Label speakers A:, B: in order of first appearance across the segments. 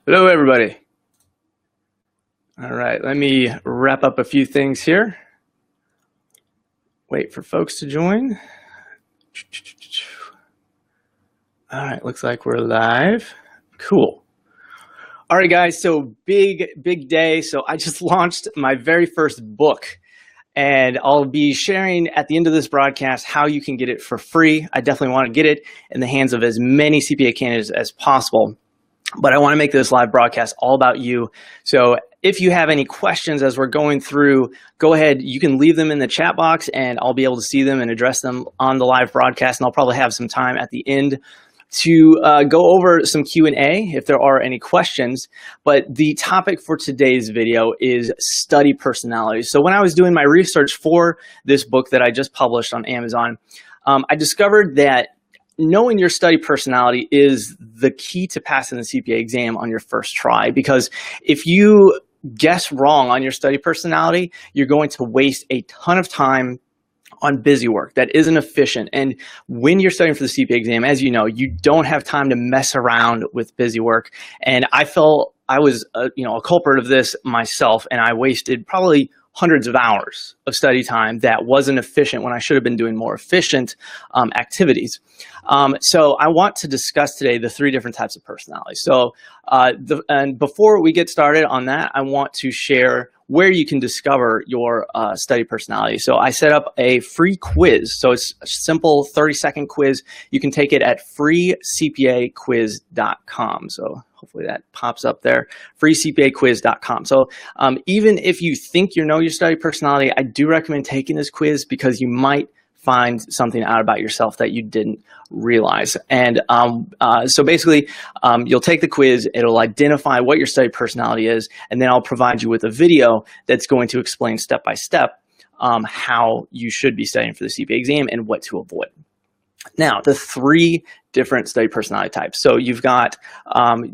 A: Hello, everybody. All right, let me wrap up a few things here. Wait for folks to join. All right, looks like we're live. Cool. All right, guys, so big day. So I just launched my very first book, and I'll be sharing at the end of this broadcast how you can get it for free. I definitely want to get it in the hands of as many CPA candidates as possible. But I want to make this live broadcast all about you. So if you have any questions as we're going through, go ahead. You can leave them in the chat box and I'll be able to see them and address them on the live broadcast. And I'll probably have some time at the end to go over some Q&A if there are any questions. But the topic for today's video is study personality. So when I was doing my research for this book that I just published on Amazon, I discovered that knowing your study personality is the key to passing the CPA exam on your first try, because if you guess wrong on your study personality, you're going to waste a ton of time on busy work that isn't efficient. And when you're studying for the CPA exam, as you know, you don't have time to mess around with busy work. And I felt I was a culprit of this myself, and I wasted probably hundreds of hours of study time that wasn't efficient when I should have been doing more efficient activities. So I want to discuss today the three different types of personalities. So and before we get started on that, I want to share where you can discover your study personality. So I set up a free quiz. So it's a simple 30-second quiz. You can take it at freecpaquiz.com. So hopefully that pops up there, freecpaquiz.com. So even if you think you know your study personality, I do recommend taking this quiz because you might find something out about yourself that you didn't realize. And so basically, you'll take the quiz, it'll identify what your study personality is, and then I'll provide you with a video that's going to explain step by step how you should be studying for the CPA exam and what to avoid. Now, the three different study personality types. So you've got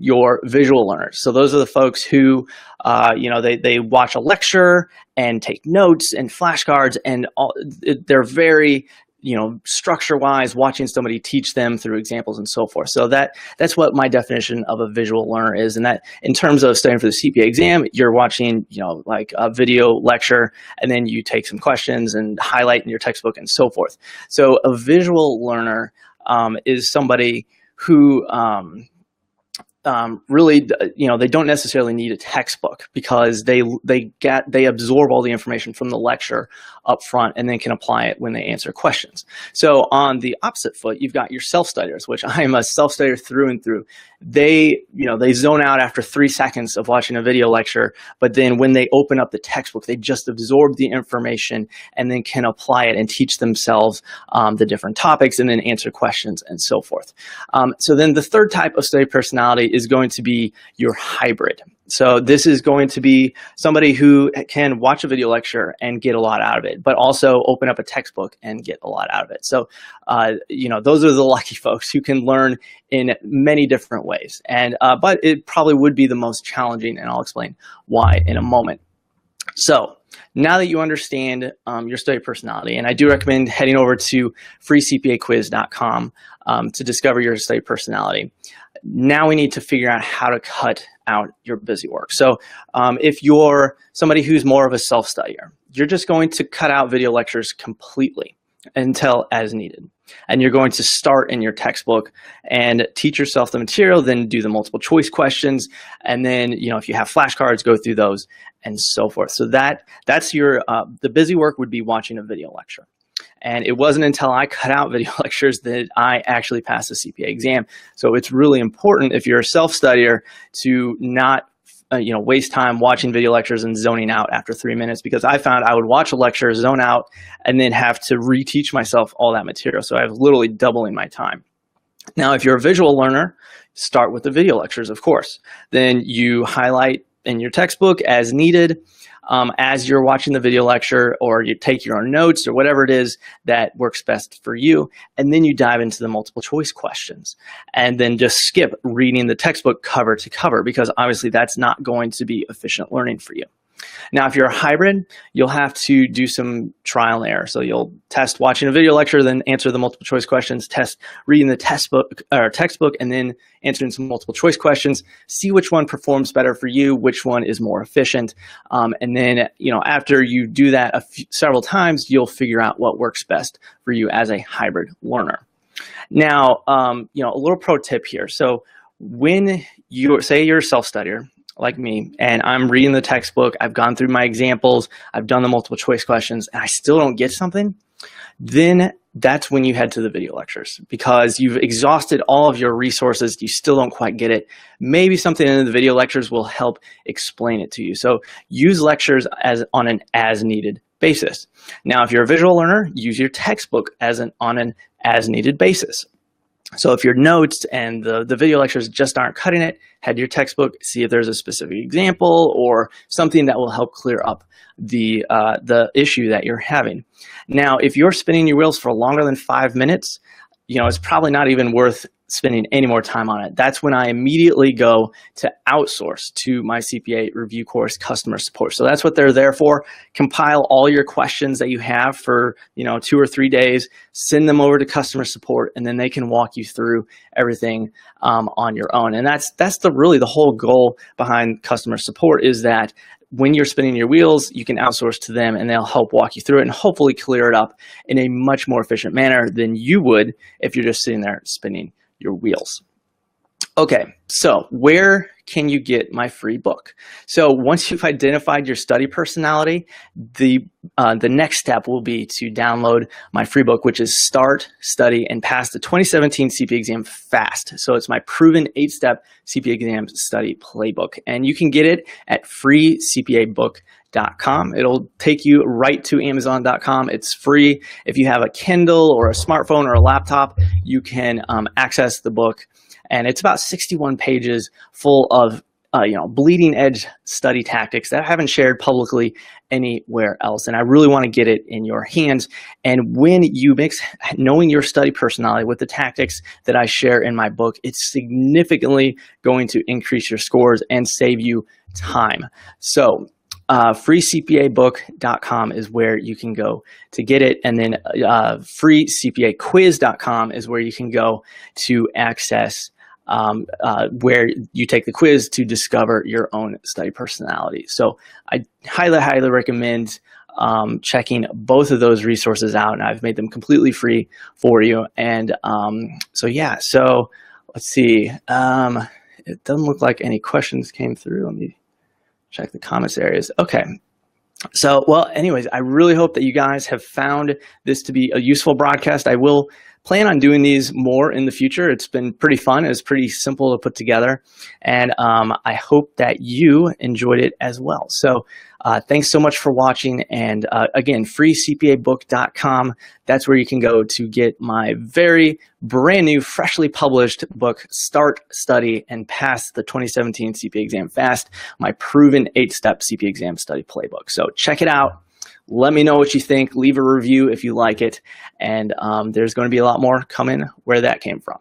A: your visual learners. So those are the folks who, they watch a lecture and take notes and flashcards, and they're very, structure-wise, watching somebody teach them through examples and so forth. So that's what my definition of a visual learner is. And that in terms of studying for the CPA exam, you're watching, like a video lecture, and then you take some questions and highlight in your textbook and so forth. So a visual learner is somebody who really, they don't necessarily need a textbook because they absorb all the information from the lecture up front and then can apply it when they answer questions. So on the opposite foot, you've got your self-studiers, which I am a self-studier through and through. They zone out after 3 seconds of watching a video lecture, but then when they open up the textbook, they just absorb the information and then can apply it and teach themselves the different topics and then answer questions and so forth. So then the third type of study personality is going to be your hybrid. So this is going to be somebody who can watch a video lecture and get a lot out of it, but also open up a textbook and get a lot out of it. So, those are the lucky folks who can learn in many different ways. And but it probably would be the most challenging, and I'll explain why in a moment. So now that you understand your study personality, and I do recommend heading over to freecpaquiz.com to discover your study personality. Now we need to figure out how to cut out your busy work. So if you're somebody who's more of a self-studier, you're just going to cut out video lectures completely until as needed. And you're going to start in your textbook and teach yourself the material, then do the multiple choice questions. And then, if you have flashcards, go through those and so forth. So that's your, the busy work would be watching a video lecture. And it wasn't until I cut out video lectures that I actually passed the CPA exam. So it's really important if you're a self-studier to not waste time watching video lectures and zoning out after 3 minutes, because I found I would watch a lecture, zone out, and then have to reteach myself all that material. So I was literally doubling my time. Now, if you're a visual learner, start with the video lectures, of course. Then you highlight in your textbook as needed. As you're watching the video lecture, or you take your own notes or whatever it is that works best for you. And then you dive into the multiple choice questions and then just skip reading the textbook cover to cover, because obviously that's not going to be efficient learning for you. Now, if you're a hybrid, you'll have to do some trial and error. So you'll test watching a video lecture, then answer the multiple choice questions, test reading the textbook, and then answering some multiple choice questions, see which one performs better for you, which one is more efficient. And then, after you do that several times, you'll figure out what works best for you as a hybrid learner. Now, a little pro tip here. So when you say you're a self-studier, like me, and I'm reading the textbook, I've gone through my examples, I've done the multiple choice questions, and I still don't get something, then that's when you head to the video lectures, because you've exhausted all of your resources, you still don't quite get it. Maybe something in the video lectures will help explain it to you. So use lectures on an as-needed basis. Now, if you're a visual learner, use your textbook on an as-needed basis. So if your notes and the video lectures just aren't cutting it, head to your textbook, see if there's a specific example or something that will help clear up the issue that you're having. Now, if you're spinning your wheels for longer than 5 minutes, it's probably not even worth spending any more time on it. That's when I immediately go to outsource to my CPA review course customer support. So that's what they're there for. Compile all your questions that you have for 2 or 3 days, send them over to customer support, and then they can walk you through everything on your own. And that's really the whole goal behind customer support, is that when you're spinning your wheels, you can outsource to them and they'll help walk you through it and hopefully clear it up in a much more efficient manner than you would if you're just sitting there spinning your wheels. Okay, so where can you get my free book? So once you've identified your study personality, the next step will be to download my free book, which is Start, Study, and Pass the 2017 CPA Exam Fast. So it's my proven 8-step CPA Exam Study Playbook, and you can get it at freecpabook.com. It'll take you right to Amazon.com. It's free. If you have a Kindle or a smartphone or a laptop, you can access the book. And it's about 61 pages full of bleeding edge study tactics that I haven't shared publicly anywhere else. And I really want to get it in your hands. And when you mix knowing your study personality with the tactics that I share in my book, it's significantly going to increase your scores and save you time. So freecpabook.com is where you can go to get it. And then freecpaquiz.com is where you can go to access where you take the quiz to discover your own study personality. So I highly recommend checking both of those resources out, and I've made them completely free for you. And so let's see. It doesn't look like any questions came through. Let me check the comments areas. Okay. So, anyways, I really hope that you guys have found this to be a useful broadcast. I will plan on doing these more in the future. It's been pretty fun. It's pretty simple to put together. And I hope that you enjoyed it as well. So thanks so much for watching. And again, freecpabook.com. That's where you can go to get my very brand new, freshly published book, Start, Study, and Pass the 2017 CPA Exam Fast, my proven 8-step CPA Exam Study Playbook. So check it out. Let me know what you think. Leave a review if you like it. And there's going to be a lot more coming where that came from.